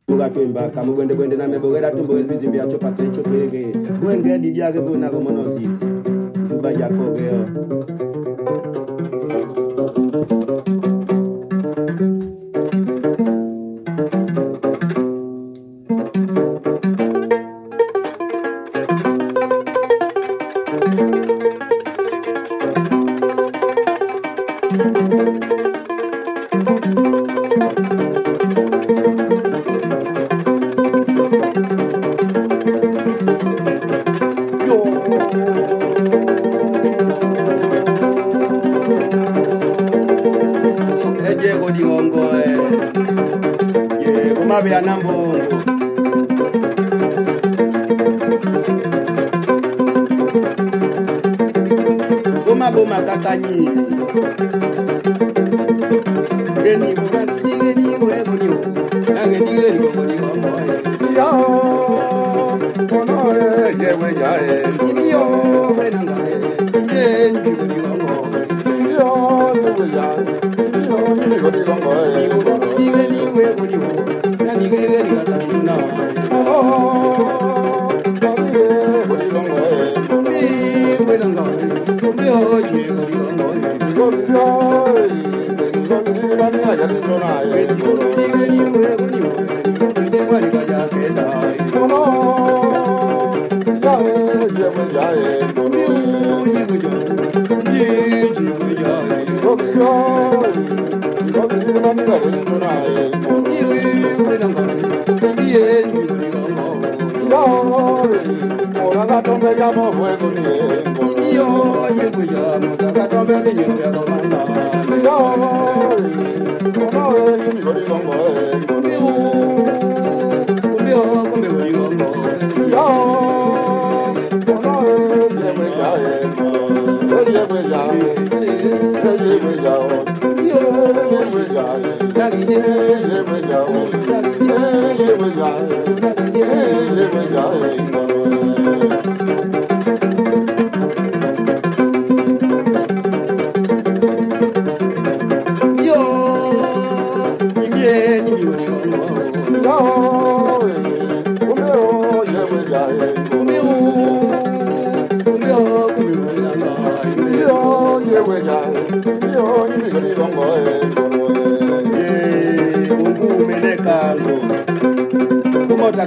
Ugatemba kama bwende bwende na mebogera tumbo bizimbi ya chopa techo pege wenge didia ke bona ko monozi juba jako geo ya nambo boma boma kakanyi geni we goni nange dige ni goni gombo yo ono ye we ya ni yo we nanga geni goni gombo yo we ya yo ni goni gombo dige ni we goni ni gege ni kata ni na mi we nanga mi o je goni gombo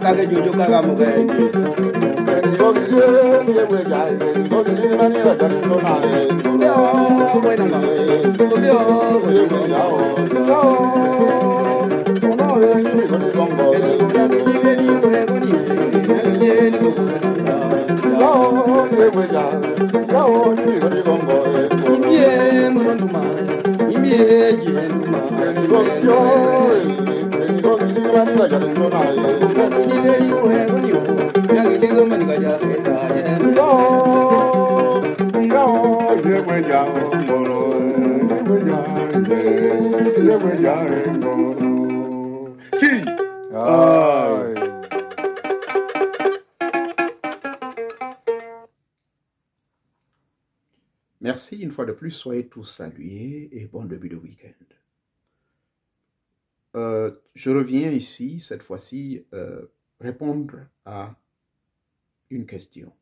Kage jojo kaga mugendi Merci une fois de plus, soyez tous salués et bon début de week-end. Je reviens ici, cette fois-ci, répondre à une question.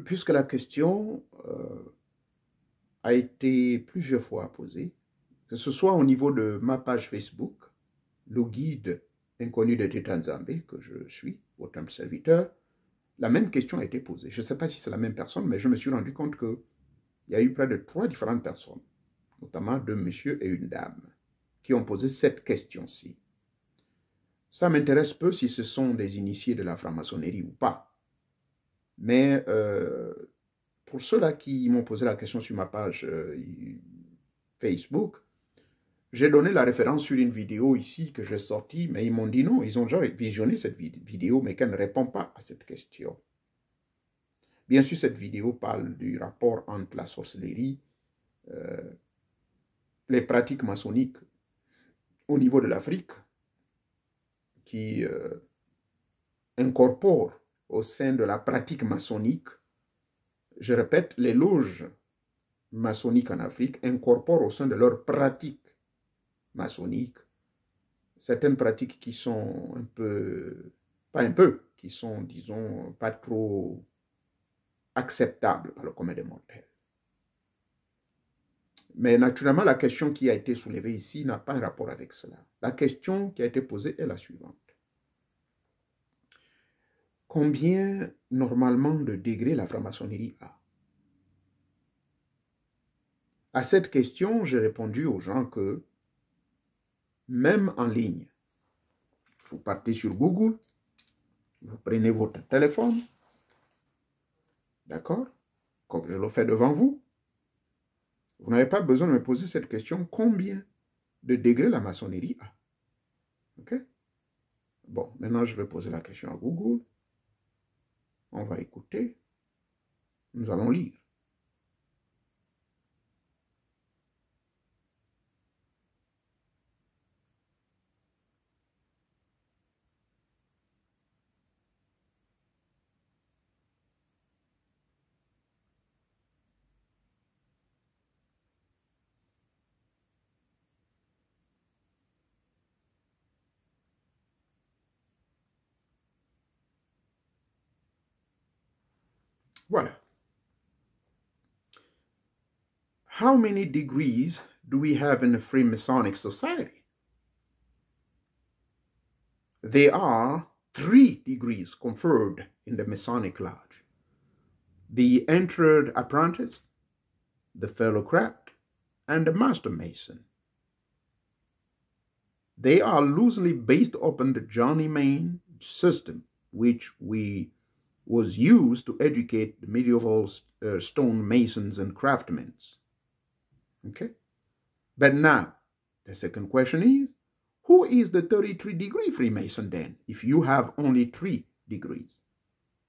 Puisque la question a été plusieurs fois posée, que ce soit au niveau de ma page Facebook, le guide inconnu de Titanzambé, que je suis, votre humble serviteur, la même question a été posée. Je ne sais pas si c'est la même personne, mais je me suis rendu compte qu'il y a eu près de 3 différentes personnes, notamment 2 messieurs et une dame, qui ont posé cette question-ci. Ça m'intéresse peu si ce sont des initiés de la franc-maçonnerie ou pas. Mais pour ceux-là qui m'ont posé la question sur ma page Facebook, j'ai donné la référence sur une vidéo ici que j'ai sortie, mais ils m'ont dit non, ils ont déjà visionné cette vidéo, mais qu'elle ne répond pas à cette question. Bien sûr, cette vidéo parle du rapport entre la sorcellerie, les pratiques maçonniques au niveau de l'Afrique, qui incorporent au sein de la pratique maçonnique, je répète, les loges maçonniques en Afrique incorporent au sein de leur pratique maçonnique certaines pratiques qui sont un peu, pas un peu, qui sont, disons, pas trop acceptables par le commun des mortels. Mais naturellement, la question qui a été soulevée ici n'a pas un rapport avec cela. La question qui a été posée est la suivante. Combien, normalement, de degrés la franc-maçonnerie a? À cette question, j'ai répondu aux gens que, même en ligne, vous partez sur Google, vous prenez votre téléphone, d'accord? Comme je le fais devant vous, vous n'avez pas besoin de me poser cette question, combien de degrés la maçonnerie a? Ok? Bon, maintenant je vais poser la question à Google. On va écouter. Nous allons lire. Voilà. How many degrees do we have in the Freemasonic Society? There are 3 degrees conferred in the Masonic Lodge. The Entered Apprentice, the Fellow Craft, and the Master Mason. They are loosely based upon the Journeyman system, which was used to educate the medieval stone masons and craftsmen. Okay? But now, the second question is, who is the 33-degree Freemason then, if you have only 3 degrees?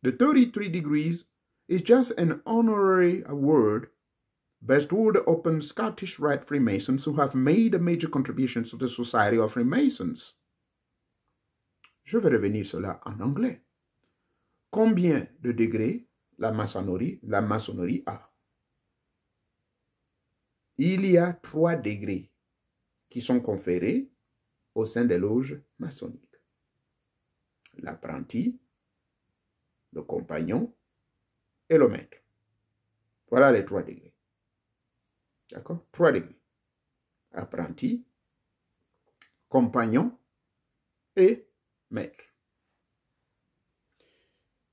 The 33 degrees is just an honorary award bestowed upon Scottish Rite Freemasons who have made major contributions to the Society of Freemasons. Je vais revenir cela en anglais. Combien de degrés la maçonnerie a? Il y a 3 degrés qui sont conférés au sein des loges maçonniques. L'apprenti, le compagnon et le maître. Voilà les 3 degrés. D'accord? 3 degrés. Apprenti, compagnon et maître.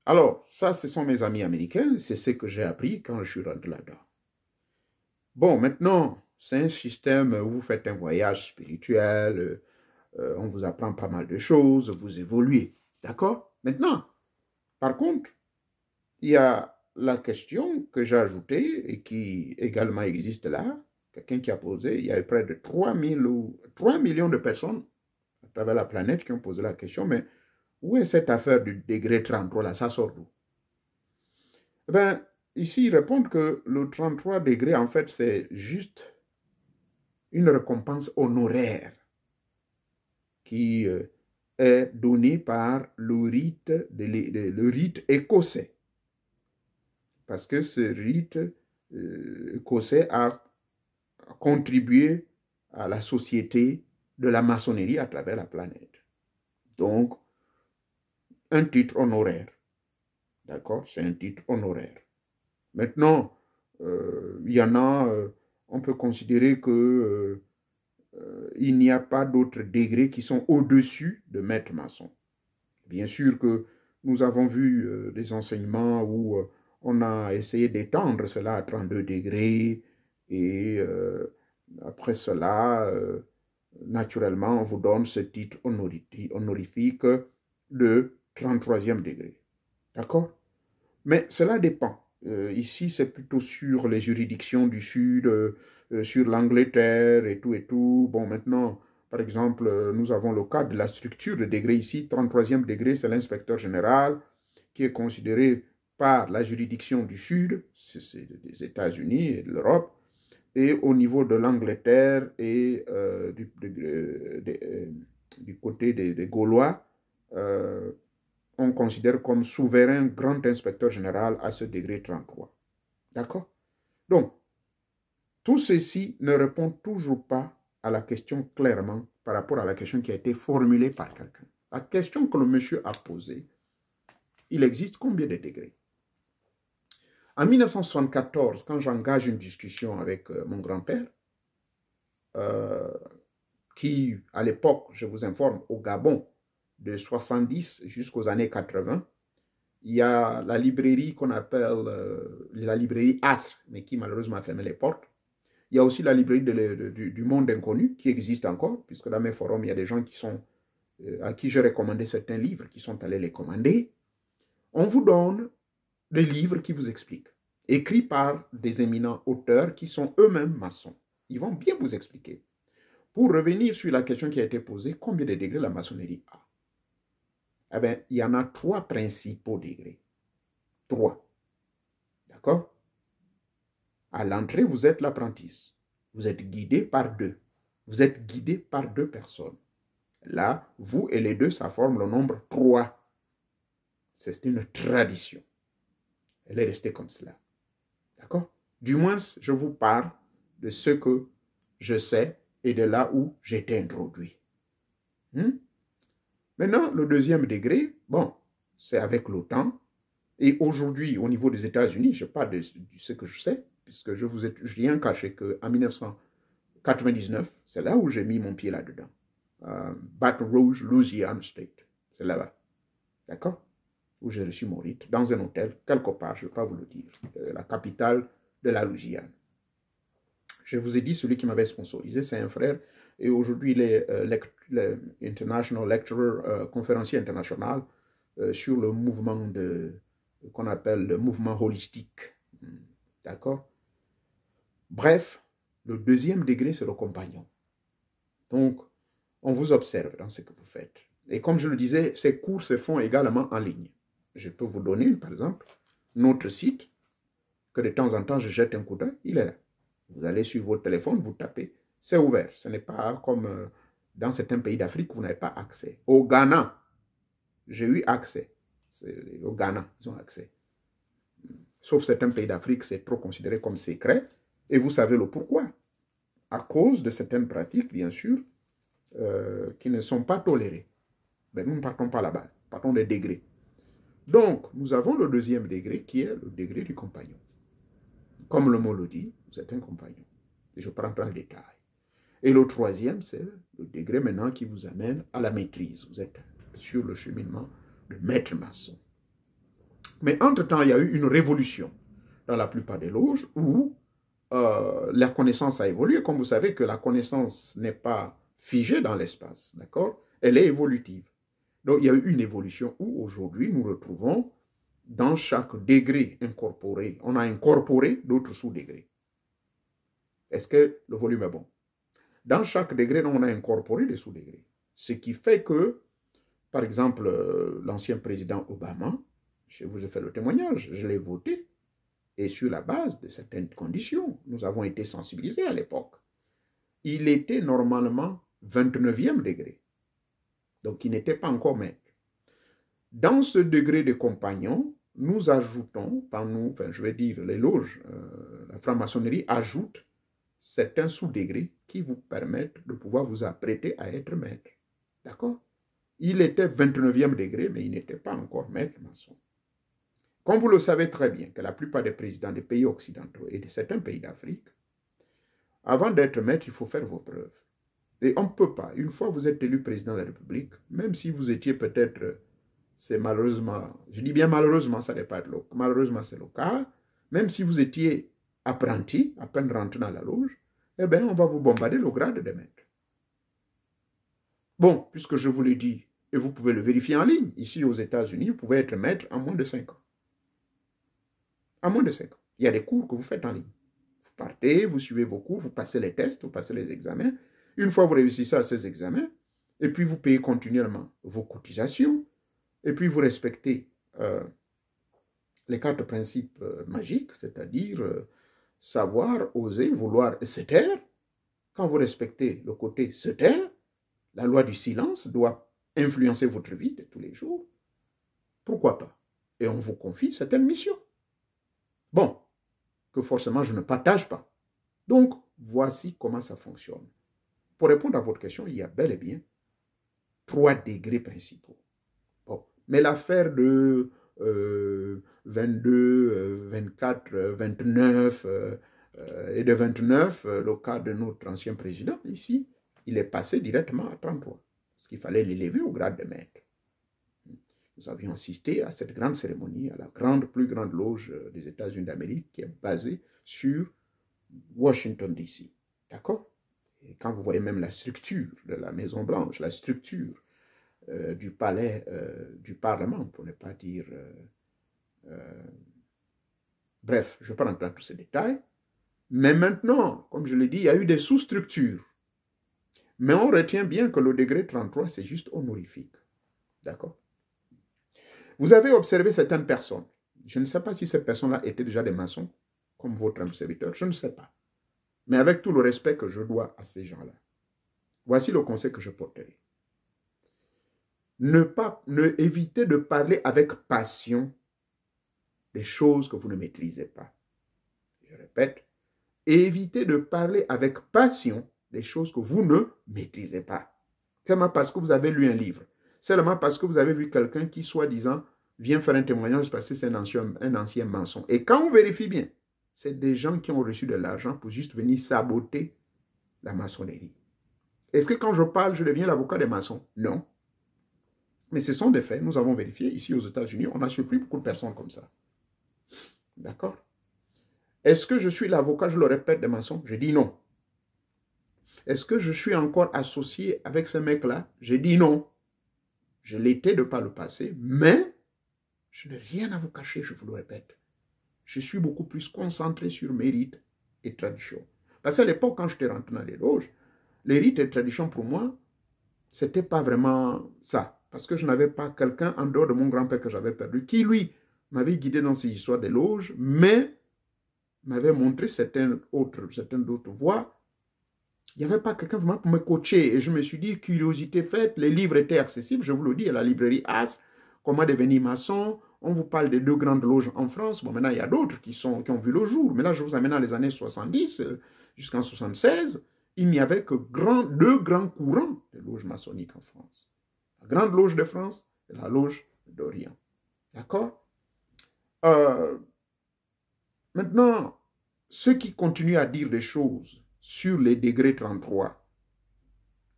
Alors, ça, ce sont mes amis américains. C'est ce que j'ai appris quand je suis rentré là-dedans. Bon, maintenant, c'est un système où vous faites un voyage spirituel, on vous apprend pas mal de choses, vous évoluez. D'accord? Maintenant, par contre, il y a la question que j'ai ajoutée et qui également existe là. Quelqu'un qui a posé, il y a près de 3 millions de personnes à travers la planète qui ont posé la question, mais où est cette affaire du degré 33 là? Ça sort d'où? Eh bien, ici, ils répondent que le 33 degrés, en fait, c'est juste une récompense honoraire qui est donnée par le rite écossais. Parce que ce rite écossais a contribué à la société de la maçonnerie à travers la planète. Donc, un titre honoraire. D'accord? C'est un titre honoraire. Maintenant, il y en a, on peut considérer que il n'y a pas d'autres degrés qui sont au-dessus de maître maçon. Bien sûr que nous avons vu des enseignements où on a essayé d'étendre cela à 32 degrés et après cela, naturellement, on vous donne ce titre honorifique de 33e degré. D'accord? Mais cela dépend. Ici, c'est plutôt sur les juridictions du Sud, sur l'Angleterre et tout. Bon, maintenant, par exemple, nous avons le cas de la structure de degré ici. 33e degré, c'est l'inspecteur général qui est considéré par la juridiction du Sud, c'est des États-Unis et de l'Europe, et au niveau de l'Angleterre et du côté des Gaulois, on considère comme souverain grand inspecteur général à ce degré 33. D'accord? Donc, tout ceci ne répond toujours pas à la question clairement par rapport à la question qui a été formulée par quelqu'un. La question que le monsieur a posée, il existe combien de degrés? En 1974, quand j'engage une discussion avec mon grand-père, qui, à l'époque, je vous informe, au Gabon, de 70 jusqu'aux années 80, il y a la librairie qu'on appelle la librairie Asr, mais qui malheureusement a fermé les portes. Il y a aussi la librairie du Monde Inconnu, qui existe encore, puisque dans mes forums, il y a des gens qui sont, à qui j'ai recommandé certains livres, qui sont allés les commander. On vous donne des livres qui vous expliquent, écrits par des éminents auteurs qui sont eux-mêmes maçons. Ils vont bien vous expliquer. Pour revenir sur la question qui a été posée, combien de degrés la maçonnerie a? Eh bien, il y en a 3 principaux degrés. 3. D'accord? À l'entrée, vous êtes l'apprenti. Vous êtes guidé par 2. Vous êtes guidé par 2 personnes. Là, vous et les 2, ça forme le nombre 3. C'est une tradition. Elle est restée comme cela. D'accord? Du moins, je vous parle de ce que je sais et de là où j'ai été introduit. Maintenant, le 2e degré, bon, c'est avec le temps. Et aujourd'hui, au niveau des États-Unis, je parle de ce que je sais, puisque je vous ai rien caché qu'en 1999, c'est là où j'ai mis mon pied là-dedans. Baton Rouge, Louisiana State. C'est là-bas. D'accord? Où j'ai reçu mon rite, dans un hôtel, quelque part, je ne vais pas vous le dire, la capitale de la Louisiane. Je vous ai dit, celui qui m'avait sponsorisé, c'est un frère, et aujourd'hui, il est International Lecturer, conférencier international sur le mouvement qu'on appelle le mouvement holistique. D'accord? Bref, le 2e degré, c'est le compagnon. Donc, on vous observe dans ce que vous faites. Et comme je le disais, ces cours se font également en ligne. Je peux vous donner, par exemple, notre site, que de temps en temps, je jette un coup d'œil, il est là. Vous allez sur votre téléphone, vous tapez, c'est ouvert. Ce n'est pas comme dans certains pays d'Afrique où vous n'avez pas accès. Au Ghana, j'ai eu accès. Au Ghana, ils ont accès. Sauf certains pays d'Afrique, c'est trop considéré comme secret. Et vous savez le pourquoi. À cause de certaines pratiques, bien sûr, qui ne sont pas tolérées. Mais nous ne partons pas là-bas, partons des degrés. Donc, nous avons le 2e degré qui est le degré du compagnon. Comme le mot le dit, vous êtes un compagnon. Et je prends dans le détail. Et le 3e, c'est le degré maintenant qui vous amène à la maîtrise. Vous êtes sur le cheminement de maître maçon. Mais entre-temps, il y a eu une révolution dans la plupart des loges où la connaissance a évolué. Comme vous savez que la connaissance n'est pas figée dans l'espace, d'accord? Elle est évolutive. Donc, il y a eu une évolution où aujourd'hui, nous retrouvons dans chaque degré incorporé, on a incorporé d'autres sous-degrés. Est-ce que le volume est bon? Dans chaque degré, on a incorporé des sous-degrés. Ce qui fait que, par exemple, l'ancien président Obama, je vous ai fait le témoignage, je l'ai voté, et sur la base de certaines conditions, nous avons été sensibilisés à l'époque. Il était normalement 29e degré, donc il n'était pas encore maître. Dans ce degré de compagnon, nous ajoutons, par nous, enfin je vais dire les loges, la franc-maçonnerie ajoute certains sous-degrés qui vous permettent de pouvoir vous apprêter à être maître. D'accord? Il était 29e degré, mais il n'était pas encore maître maçon. Comme vous le savez très bien, que la plupart des présidents des pays occidentaux et de certains pays d'Afrique, avant d'être maître, il faut faire vos preuves. Et on ne peut pas, une fois que vous êtes élu président de la République, même si vous étiez peut-être, c'est malheureusement, je dis bien malheureusement, ça n'est pas le cas, malheureusement c'est le cas, même si vous étiez apprenti, à peine rentré dans la loge, eh bien, on va vous bombarder le grade de maître. Bon, puisque je vous l'ai dit, et vous pouvez le vérifier en ligne, ici aux États-Unis, vous pouvez être maître en moins de 5 ans. En moins de 5 ans. Il y a des cours que vous faites en ligne. Vous partez, vous suivez vos cours, vous passez les tests, vous passez les examens. Une fois que vous réussissez à ces examens, et puis vous payez continuellement vos cotisations, et puis vous respectez les 4 principes magiques, c'est-à-dire savoir, oser, vouloir et se taire. Quand vous respectez le côté se taire, la loi du silence doit influencer votre vie de tous les jours. Pourquoi pas? Et on vous confie certaines missions. Bon, que forcément je ne partage pas. Donc, voici comment ça fonctionne. pour répondre à votre question, il y a bel et bien 3 degrés principaux. Bon. Mais l'affaire de 22, 24, 29 et de 29, le cas de notre ancien président, ici, il est passé directement à 33. Parce qu'il fallait l'élever au grade de maître. Nous avions assisté à cette grande cérémonie, à la plus grande loge des États-Unis d'Amérique, qui est basée sur Washington, D.C. D'accord? Et quand vous voyez même la structure de la Maison-Blanche, la structure du palais, du Parlement, pour ne pas dire... bref, je ne vais pas rentrer dans tous ces détails. Mais maintenant, comme je l'ai dit, il y a eu des sous-structures. Mais on retient bien que le degré 33, c'est juste honorifique. D'accord? Vous avez observé certaines personnes. Je ne sais pas si ces personnes-là étaient déjà des maçons, comme votre serviteur, je ne sais pas. Mais avec tout le respect que je dois à ces gens-là, voici le conseil que je porterai. Évitez de parler avec passion des choses que vous ne maîtrisez pas. Je répète, évitez de parler avec passion des choses que vous ne maîtrisez pas. Seulement parce que vous avez lu un livre. Seulement parce que vous avez vu quelqu'un qui, soi-disant, vient faire un témoignage parce que c'est un ancien maçon. Et quand on vérifie bien, c'est des gens qui ont reçu de l'argent pour juste venir saboter la maçonnerie. Est-ce que quand je parle, je deviens l'avocat des maçons? Non. Mais ce sont des faits. Nous avons vérifié ici aux États-Unis. On a surpris beaucoup de personnes comme ça. D'accord? Est-ce que je suis l'avocat, je le répète, des maçons? Je dis non. Est-ce que je suis encore associé avec ce mec-là? Je dis non. Je l'étais de par le passé, mais je n'ai rien à vous cacher, je vous le répète. Je suis beaucoup plus concentré sur mes rites et traditions. Parce qu'à l'époque, quand j'étais rentré dans les loges, les rites et traditions, pour moi, ce n'était pas vraiment ça. Parce que je n'avais pas quelqu'un en dehors de mon grand-père que j'avais perdu, qui, lui, m'avait guidé dans ces histoires des loges, mais m'avait montré certaines d'autres voies. Il n'y avait pas quelqu'un vraiment pour me coacher. Et je me suis dit, curiosité faite, les livres étaient accessibles, je vous le dis, à la librairie As, comment devenir maçon. On vous parle des 2 grandes loges en France. Bon, maintenant, il y a d'autres qui ont vu le jour. Mais là, je vous amène dans les années 70 jusqu'en 76. Il n'y avait que 2 grands courants de loges maçonniques en France. La Grande Loge de France et la Loge d'Orient. D'accord? Maintenant, ceux qui continuent à dire des choses sur les degrés 33,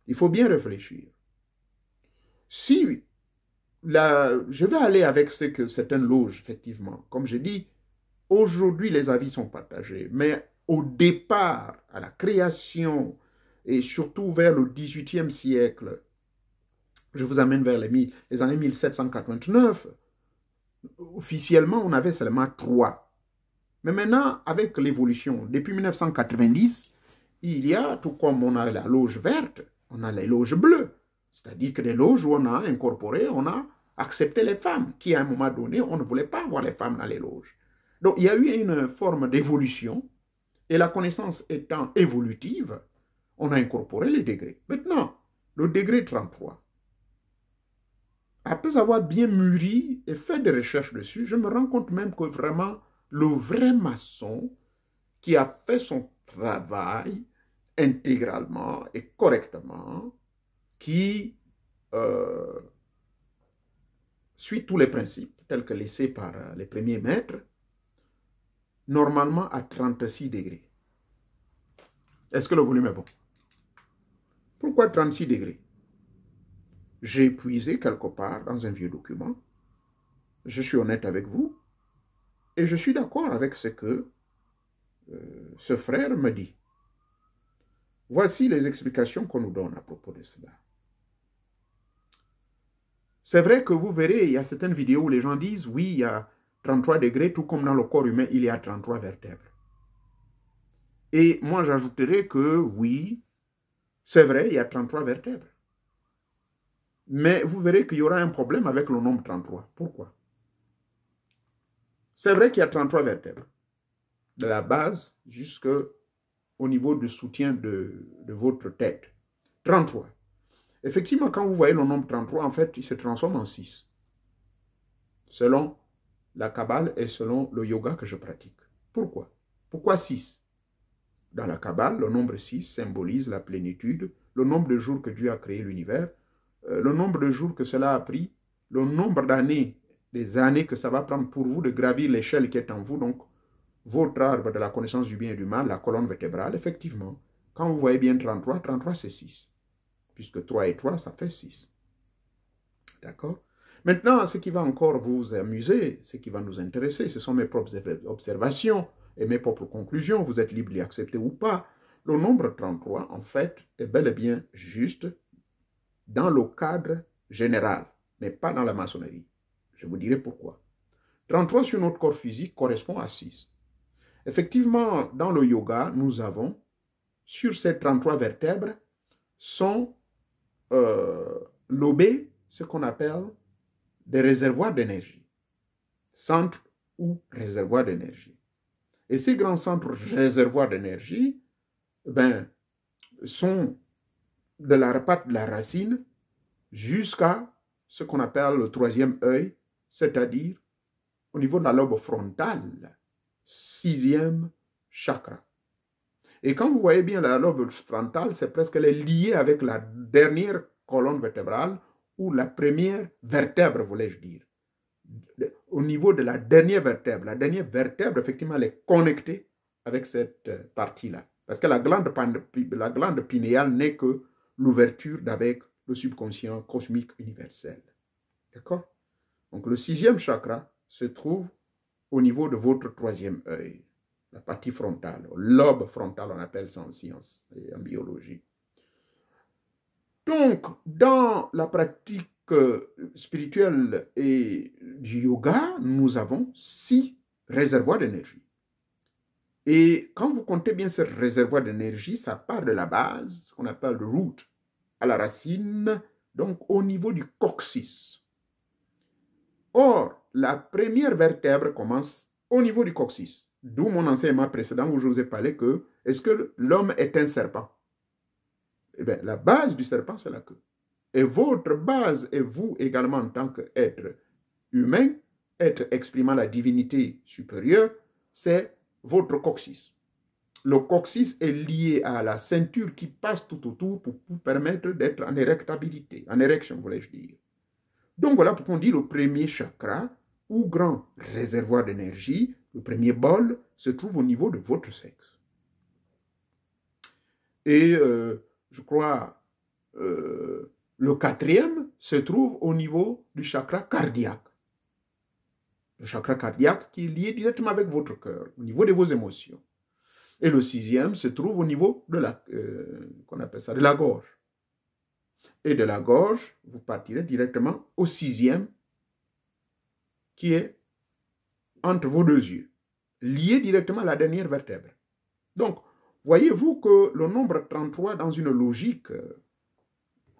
il faut bien réfléchir. Si je vais aller avec ce que certaines loges, effectivement, comme je dis, aujourd'hui les avis sont partagés, mais au départ, à la création, et surtout vers le XVIIIe siècle, je vous amène vers les années 1789, officiellement on avait seulement 3. Mais maintenant, avec l'évolution, depuis 1990, il y a, tout comme on a la loge verte, on a les loges bleues. C'est-à-dire que des loges où on a incorporé, on a accepté les femmes, qui à un moment donné, on ne voulait pas voir les femmes dans les loges. Donc, il y a eu une forme d'évolution, et la connaissance étant évolutive, on a incorporé les degrés. Maintenant, le degré 33, après avoir bien mûri et fait des recherches dessus, je me rends compte même que vraiment, le vrai maçon qui a fait son travail intégralement et correctement, qui suit tous les principes tels que laissés par les premiers maîtres, normalement à 36 degrés. Est-ce que le volume est bon? Pourquoi 36 degrés? J'ai puisé quelque part dans un vieux document. Je suis honnête avec vous. Et je suis d'accord avec ce que ce frère me dit. Voici les explications qu'on nous donne à propos de cela. C'est vrai que vous verrez, il y a certaines vidéos où les gens disent, oui, il y a 33 degrés, tout comme dans le corps humain, il y a 33 vertèbres. Et moi, j'ajouterais que oui, c'est vrai, il y a 33 vertèbres. Mais vous verrez qu'il y aura un problème avec le nombre 33. Pourquoi? C'est vrai qu'il y a 33 vertèbres, de la base jusqu'au niveau du soutien de votre tête. 33. Effectivement, quand vous voyez le nombre 33, en fait, il se transforme en 6. Selon la Kabbale et selon le yoga que je pratique. Pourquoi? Pourquoi 6? Dans la Kabbale, le nombre 6 symbolise la plénitude le nombre de jours que Dieu a créé l'univers, le nombre de jours que cela a pris, le nombre d'années, des années que ça va prendre pour vous de gravir l'échelle qui est en vous, donc votre arbre de la connaissance du bien et du mal, la colonne vertébrale, effectivement, quand vous voyez bien 33, 33 c'est 6. Puisque 3 et 3, ça fait 6. D'accord? Maintenant, ce qui va encore vous amuser, ce qui va nous intéresser, ce sont mes propres observations et mes propres conclusions. Vous êtes libre d'y accepter ou pas. Le nombre 33, en fait, est bel et bien juste dans le cadre général, mais pas dans la maçonnerie. Je vous dirai pourquoi. 33 sur notre corps physique correspond à 6. Effectivement, dans le yoga, nous avons, sur ces 33 vertèbres, sont lobés, ce qu'on appelle des réservoirs d'énergie, centres ou réservoirs d'énergie. Et ces grands centres réservoirs d'énergie sont de la patte de la racine jusqu'à ce qu'on appelle le troisième œil, c'est-à-dire au niveau de la lobe frontale, 6e chakra. Et quand vous voyez bien la lobe frontale, c'est presque elle est liée avec la dernière colonne vertébrale ou la première vertèbre, voulais-je dire. Au niveau de la dernière vertèbre, effectivement, elle est connectée avec cette partie-là. Parce que la glande pinéale n'est que l'ouverture d'avec le subconscient cosmique universel. D'accord? Donc le 6e chakra se trouve au niveau de votre troisième œil, la partie frontale, lobe frontal, on appelle ça en science et en biologie. Donc, dans la pratique spirituelle et du yoga, nous avons 6 réservoirs d'énergie. Et quand vous comptez bien ce réservoir d'énergie, ça part de la base, ce qu'on appelle le root, à la racine, donc au niveau du coccyx. Or, la première vertèbre commence au niveau du coccyx. D'où mon enseignement précédent où je vous ai parlé que, est-ce que l'homme est un serpent? Eh bien, la base du serpent, c'est la queue. Et votre base, et vous également en tant qu'être humain, être exprimant la divinité supérieure, c'est votre coccyx. Le coccyx est lié à la ceinture qui passe tout autour pour vous permettre d'être en érectabilité, en érection, voulais-je dire. Donc voilà pourquoi on dit le premier chakra, ou grand réservoir d'énergie, le premier bol, se trouve au niveau de votre sexe. Et je crois, le 4e se trouve au niveau du chakra cardiaque. Le chakra cardiaque qui est lié directement avec votre cœur, au niveau de vos émotions. Et le 6e se trouve au niveau de la, qu'on appelle ça, de la gorge. Et de la gorge, vous partirez directement au 6e, qui est entre vos deux yeux, lié directement à la dernière vertèbre. Donc, voyez-vous que le nombre 33, dans une logique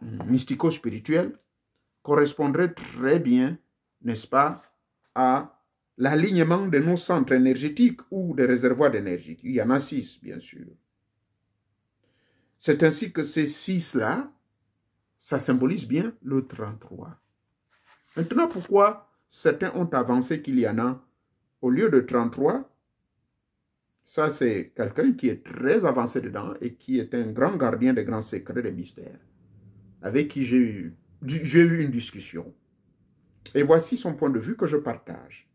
mystico-spirituelle, correspondrait très bien, n'est-ce pas, à l'alignement de nos centres énergétiques ou des réservoirs d'énergie. Il y en a 6, bien sûr. C'est ainsi que ces 6-là, ça symbolise bien le 33. Maintenant, pourquoi certains ont avancé qu'il y en a, au lieu de 33, ça c'est quelqu'un qui est très avancé dedans et qui est un grand gardien des grands secrets des mystères, avec qui j'ai eu une discussion. Et voici son point de vue que je partage.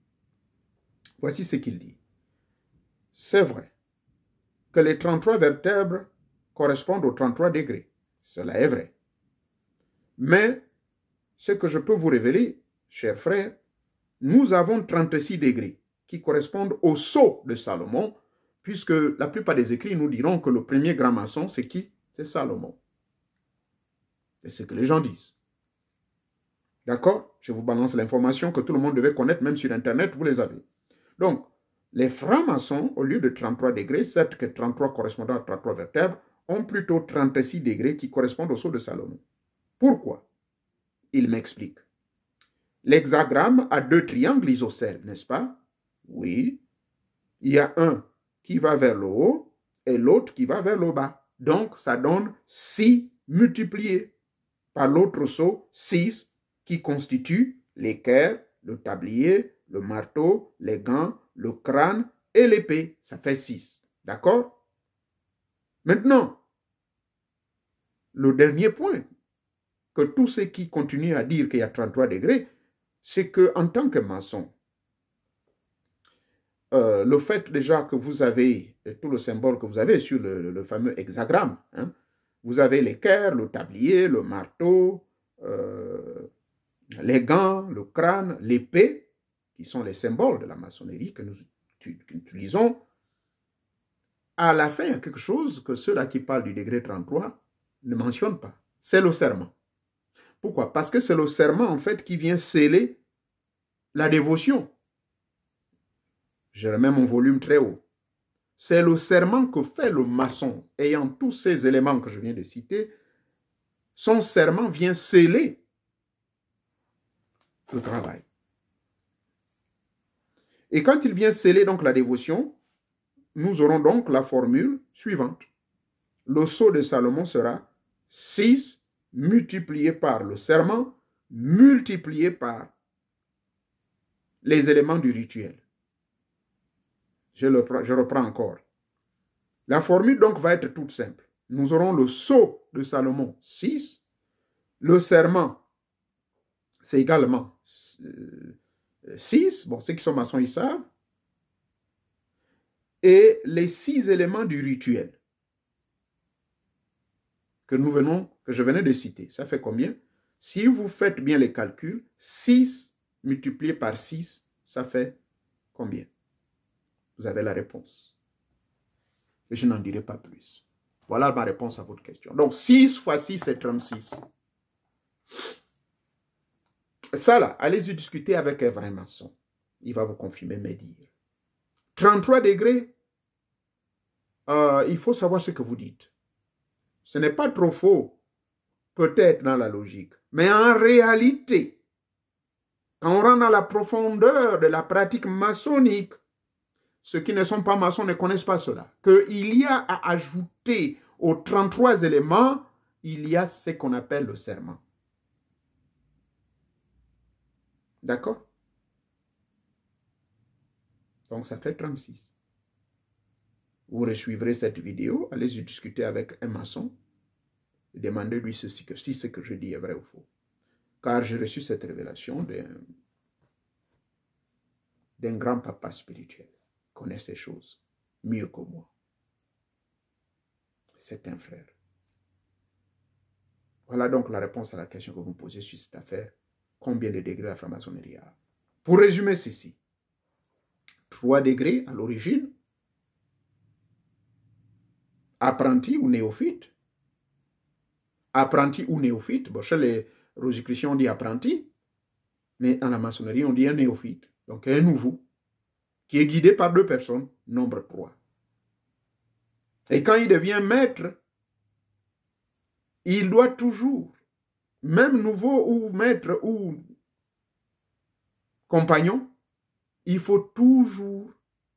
Voici ce qu'il dit. C'est vrai que les 33 vertèbres correspondent aux 33 degrés. Cela est vrai. Mais ce que je peux vous révéler, chers frères, nous avons 36 degrés qui correspondent au sceau de Salomon, puisque la plupart des écrits nous diront que le premier grand maçon, c'est qui? C'est Salomon. C'est ce que les gens disent. D'accord? Je vous balance l'information que tout le monde devait connaître, même sur Internet, vous les avez. Donc, les francs-maçons, au lieu de 33 degrés, certes que 33 correspondant à 33 vertèbres, ont plutôt 36 degrés qui correspondent au sceau de Salomon. Pourquoi? Il m'explique. L'hexagramme a 2 triangles isocèles, n'est-ce pas? Oui. Il y a un qui va vers le haut et l'autre qui va vers le bas. Donc, ça donne 6 multiplié par l'autre sceau, 6, qui constitue l'équerre, le tablier, le marteau, les gants, le crâne et l'épée. Ça fait 6. D'accord? Maintenant, le dernier point, que tous ceux qui continuent à dire qu'il y a 33 degrés, c'est qu'en tant que maçon, le fait déjà que vous avez tout le symbole que vous avez sur le fameux hexagramme, hein, vous avez l'équerre, le tablier, le marteau, les gants, le crâne, l'épée, qui sont les symboles de la maçonnerie que nous utilisons. À la fin, il y a quelque chose que ceux-là qui parlent du degré 33 ne mentionnent pas. C'est le serment. Pourquoi? Parce que c'est le serment, en fait, qui vient sceller la dévotion. Je remets mon volume très haut. C'est le serment que fait le maçon, ayant tous ces éléments que je viens de citer. Son serment vient sceller le travail. Et quand il vient sceller donc la dévotion, nous aurons donc la formule suivante. Le sceau de Salomon sera 6 multiplié par le serment, multiplié par les éléments du rituel. Je reprends encore. La formule donc va être toute simple. Nous aurons le sceau de Salomon 6, le serment c'est également 6, bon, ceux qui sont maçons, ils savent, et les 6 éléments du rituel que je venais de citer. Ça fait combien? Si vous faites bien les calculs, 6 multiplié par 6, ça fait combien? Vous avez la réponse. Et je n'en dirai pas plus. Voilà ma réponse à votre question. Donc, 6 fois 6, c'est 36. Ça là, allez-y discuter avec un vrai maçon. Il va vous confirmer mes dires. 33 degrés, il faut savoir ce que vous dites. Ce n'est pas trop faux, peut-être dans la logique, mais en réalité, quand on rentre dans la profondeur de la pratique maçonnique, ceux qui ne sont pas maçons ne connaissent pas cela. Qu'il y a à ajouter aux 33 éléments, il y a ce qu'on appelle le serment. D'accord? Donc ça fait 36. Vous resuivrez cette vidéo, allez-y discuter avec un maçon et demandez-lui si ce que je dis est vrai ou faux. Car j'ai reçu cette révélation d'un grand papa spirituel qui connaît ces choses mieux que moi. C'est un frère. Voilà donc la réponse à la question que vous me posez sur cette affaire. Combien de degrés la franc-maçonnerie a? Pour résumer ceci, 3 degrés à l'origine, apprenti ou néophyte. Apprenti ou néophyte, bon, chez les Rosicruciens on dit apprenti, mais dans la maçonnerie on dit un néophyte, donc un nouveau, qui est guidé par 2 personnes, nombre 3. Et quand il devient maître, il doit toujours, même nouveau ou maître ou compagnon, il faut toujours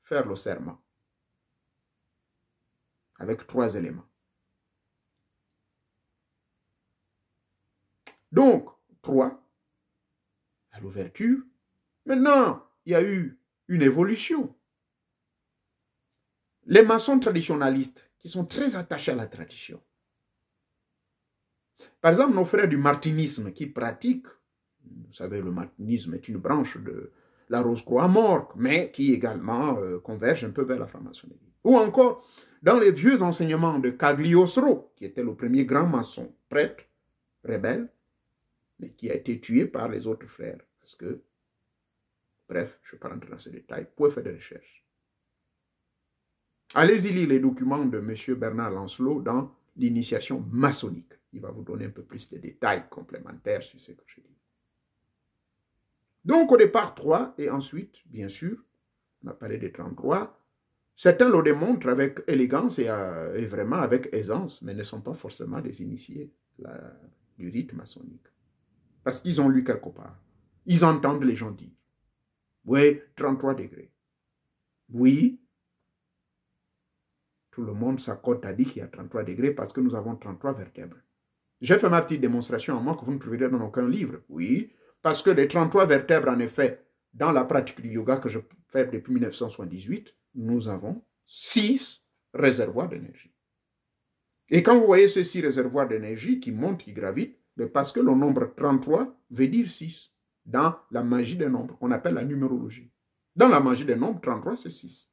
faire le serment. Avec 3 éléments. Donc, 3, à l'ouverture. Maintenant, il y a eu une évolution. Les maçons traditionnalistes, qui sont très attachés à la tradition. Par exemple, nos frères du martinisme qui pratiquent, vous savez, le martinisme est une branche de la Rose-Croix Morque, mais qui également converge un peu vers la franc-maçonnerie. Ou encore, dans les vieux enseignements de Cagliostro, qui était le premier grand maçon, prêtre, rebelle, mais qui a été tué par les autres frères. Parce que, bref, je ne vais pas rentrer dans ces détails, vous pouvez faire des recherches. Allez-y lire les documents de M. Bernard Lancelot dans l'initiation maçonnique. Il va vous donner un peu plus de détails complémentaires sur ce que je dis. Donc, au départ, 3, et ensuite, bien sûr, on a parlé des 33. Certains le démontrent avec élégance et vraiment avec aisance, mais ne sont pas forcément des initiés du rite maçonnique. Parce qu'ils ont lu quelque part. Ils entendent les gens dire. Oui, 33 degrés. Oui, tout le monde s'accorde à dire qu'il y a 33 degrés parce que nous avons 33 vertèbres. J'ai fait ma petite démonstration à moi que vous ne trouverez dans aucun livre. Oui, parce que les 33 vertèbres, en effet, dans la pratique du yoga que je fais depuis 1978, nous avons 6 réservoirs d'énergie. Et quand vous voyez ces 6 réservoirs d'énergie qui montent, qui gravitent, mais parce que le nombre 33 veut dire 6 dans la magie des nombres, qu'on appelle la numérologie. Dans la magie des nombres, 33, c'est 6.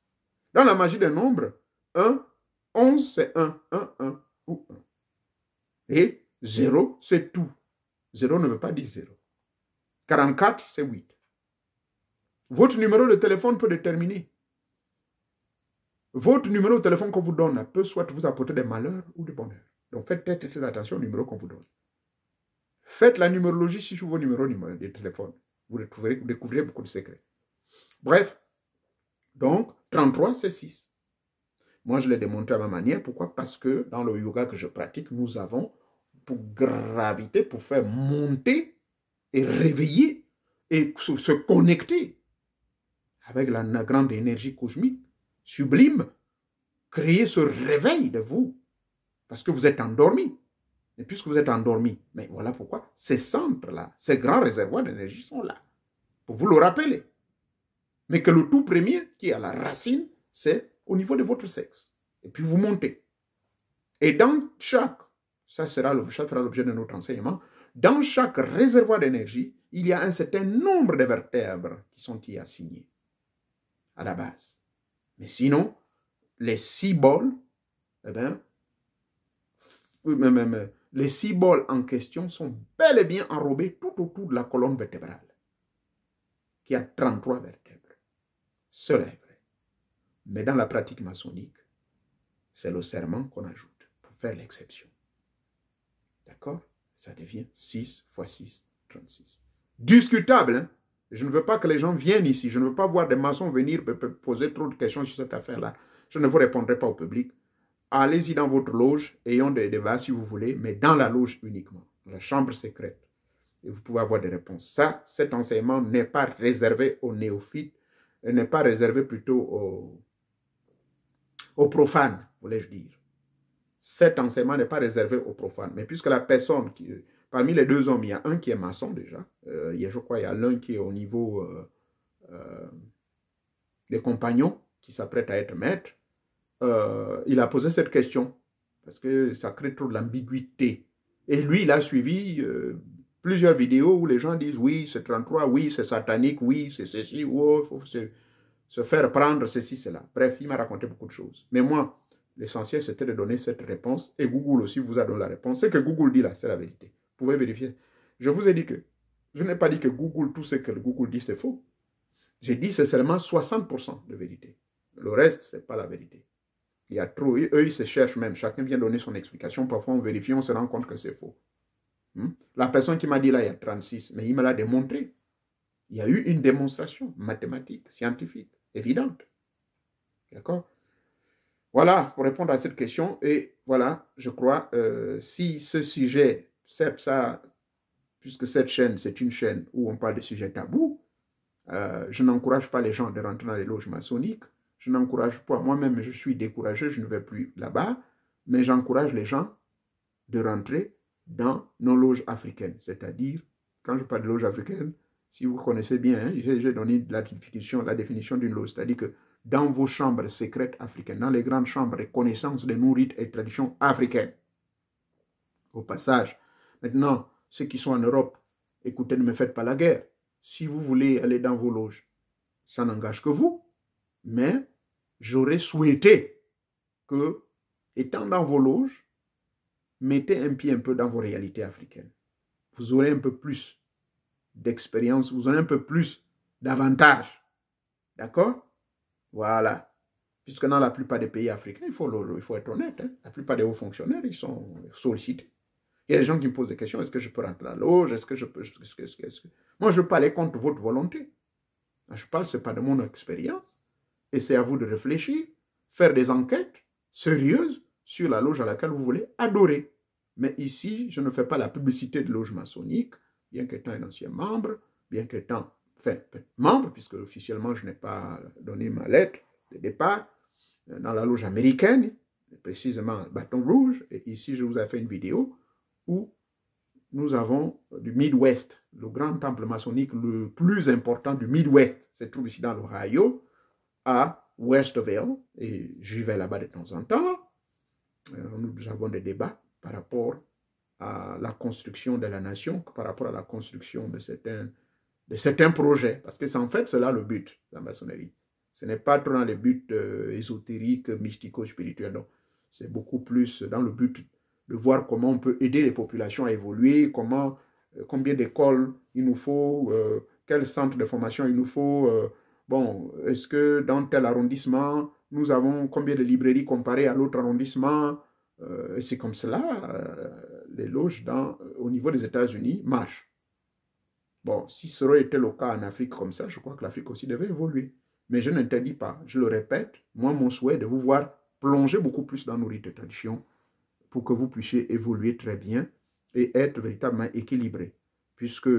Dans la magie des nombres, 1, 11, c'est 1, 1 ou 1. Et 0, c'est tout. 0 ne veut pas dire 0. 44, c'est 8. Votre numéro de téléphone peut déterminer. Votre numéro de téléphone qu'on vous donne peut soit vous apporter des malheurs ou des bonheurs. Donc faites très attention au numéro qu'on vous donne. Faites la numérologie sur vos numéros de téléphone. Vous découvrirez beaucoup de secrets. Bref, donc 33, c'est 6. Moi, je l'ai démontré à ma manière. Pourquoi? Parce que dans le yoga que je pratique, nous avons pour graviter, pour faire monter et réveiller et se connecter avec la grande énergie cosmique, sublime, créer ce réveil de vous. Parce que vous êtes endormi. Et puisque vous êtes endormi, mais voilà pourquoi ces centres-là, ces grands réservoirs d'énergie sont là. Pour vous le rappeler. Mais que le tout premier, qui est à la racine, c'est au niveau de votre sexe. Et puis vous montez. Et dans chaque, ça fera l'objet de notre enseignement, dans chaque réservoir d'énergie, il y a un certain nombre de vertèbres qui sont y assignées à la base. Mais sinon, les 6 bols, eh bien, les 6 bols en question sont bel et bien enrobés tout autour de la colonne vertébrale, qui a 33 vertèbres. Cela est vrai. Mais dans la pratique maçonnique, c'est le serment qu'on ajoute pour faire l'exception. D'accord? Ça devient 6 x 6, 36. Discutable, hein? Je ne veux pas que les gens viennent ici. Je ne veux pas voir des maçons venir poser trop de questions sur cette affaire-là. Je ne vous répondrai pas au public. Allez-y dans votre loge, ayons des débats si vous voulez, mais dans la loge uniquement, la chambre secrète. Et vous pouvez avoir des réponses. Ça, cet enseignement n'est pas réservé aux néophytes, n'est pas réservé plutôt aux profanes, voulais-je dire. Cet enseignement n'est pas réservé aux profanes. Mais puisque la personne, parmi les 2 hommes, il y a un qui est maçon déjà, je crois il y a l'un qui est au niveau des compagnons, qui s'apprête à être maître, il a posé cette question, parce que ça crée trop de l'ambiguïté. Et lui, il a suivi plusieurs vidéos où les gens disent, oui, c'est 33, oui, c'est satanique, oui, c'est ceci, il faut se faire prendre ceci, cela. Bref, il m'a raconté beaucoup de choses. Mais moi, l'essentiel, c'était de donner cette réponse, et Google aussi vous a donné la réponse. Ce que Google dit là, c'est la vérité. Vous pouvez vérifier. Je vous ai dit que, je n'ai pas dit que Google, tout ce que Google dit, c'est faux. J'ai dit c'est seulement 60% de vérité. Le reste, ce n'est pas la vérité. Il y a trop, eux, ils se cherchent même. Chacun vient donner son explication. Parfois, on vérifie, on se rend compte que c'est faux. La personne qui m'a dit là, il y a 36, mais il me l'a démontré. Il y a eu une démonstration mathématique, scientifique, évidente. D'accord? Voilà, pour répondre à cette question. Et voilà, je crois, si ce sujet, certes, ça, puisque cette chaîne, c'est une chaîne où on parle de sujets tabous, je n'encourage pas les gens de rentrer dans les loges maçonniques. Je n'encourage pas, moi-même, je suis découragé, je ne vais plus là-bas, mais j'encourage les gens de rentrer dans nos loges africaines. C'est-à-dire, quand je parle de loges africaines, si vous connaissez bien, hein, j'ai donné la définition d'une loge, c'est-à-dire que dans vos chambres secrètes africaines, dans les grandes chambres et connaissances des nos rites et traditions africaines. Au passage, maintenant, ceux qui sont en Europe, écoutez, ne me faites pas la guerre. Si vous voulez aller dans vos loges, ça n'engage que vous. Mais j'aurais souhaité que, étant dans vos loges, mettez un pied un peu dans vos réalités africaines. Vous aurez un peu plus d'expérience, vous aurez un peu plus d'avantages. D'accord? Voilà. Puisque dans la plupart des pays africains, il faut être honnête, hein, la plupart des hauts fonctionnaires, ils sont sollicités. Il y a des gens qui me posent des questions, est-ce que je peux rentrer à la loge, est-ce que je peux... Moi, je ne veux pas aller contre votre volonté. Je parle, ce n'est pas de mon expérience. Et c'est à vous de réfléchir, faire des enquêtes sérieuses sur la loge à laquelle vous voulez adorer. Mais ici, je ne fais pas la publicité de loge maçonnique, bien qu'étant un ancien membre, bien qu'étant, membre, puisque officiellement je n'ai pas donné ma lettre de départ, dans la loge américaine, précisément Bâton Rouge, et ici je vous ai fait une vidéo où nous avons du Midwest, le grand temple maçonnique le plus important du Midwest, se trouve ici dans l'Ohio, à Westville, et j'y vais là-bas de temps en temps. Nous avons des débats par rapport à la construction de la nation, par rapport à la construction de certains projets. Parce que c'est en fait cela le but de la maçonnerie. Ce n'est pas trop dans les buts ésotériques, mystico-spirituels, non. C'est beaucoup plus dans le but de voir comment on peut aider les populations à évoluer, combien d'écoles il nous faut, quel centre de formation il nous faut. Bon, est-ce que dans tel arrondissement, nous avons combien de librairies comparées à l'autre arrondissement? C'est comme cela, les loges au niveau des États-Unis marchent. Bon, si ça aurait été le cas en Afrique comme ça, je crois que l'Afrique aussi devait évoluer. Mais je n'interdis pas, je le répète, moi, mon souhait est de vous voir plonger beaucoup plus dans nos rites de tradition pour que vous puissiez évoluer très bien et être véritablement équilibré. Puisque,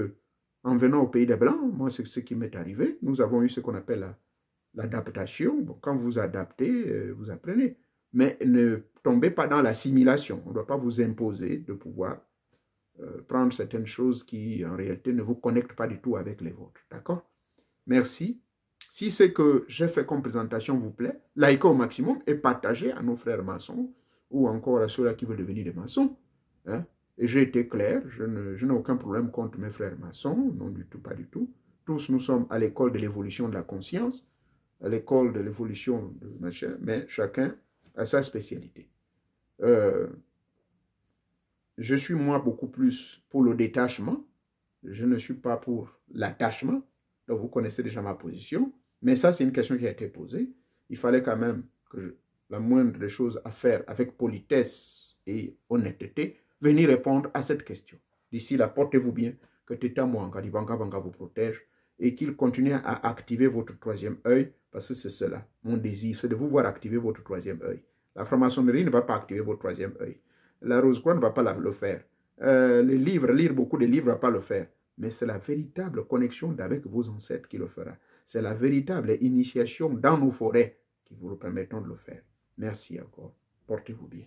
en venant au pays des Blancs, moi, c'est ce qui m'est arrivé. Nous avons eu ce qu'on appelle l'adaptation. Bon, quand vous adaptez, vous apprenez. Mais ne tombez pas dans l'assimilation. On ne doit pas vous imposer de pouvoir prendre certaines choses qui, en réalité, ne vous connectent pas du tout avec les vôtres. D'accord? Merci. Si ce que j'ai fait comme présentation vous plaît, likez au maximum et partagez à nos frères maçons ou encore à ceux-là qui veulent devenir des maçons. Hein? Et j'ai été clair, je n'ai aucun problème contre mes frères maçons, non du tout, pas du tout. Tous nous sommes à l'école de l'évolution de la conscience, à l'école de l'évolution de machin, mais chacun a sa spécialité. Je suis moi beaucoup plus pour le détachement, je ne suis pas pour l'attachement, donc vous connaissez déjà ma position, mais ça c'est une question qui a été posée. Il fallait quand même que la moindre des choses à faire avec politesse et honnêteté, venir répondre à cette question. D'ici là, portez-vous bien, que Teta Mwanga Banga vous protège et qu'il continue à activer votre troisième œil, parce que c'est cela, mon désir, c'est de vous voir activer votre troisième œil. La franc-maçonnerie ne va pas activer votre troisième œil. La Rose-Croix ne va pas le faire. Les livres, lire beaucoup de livres ne va pas le faire. Mais c'est la véritable connexion avec vos ancêtres qui le fera. C'est la véritable initiation dans nos forêts qui vous permettront de le faire. Merci encore. Portez-vous bien.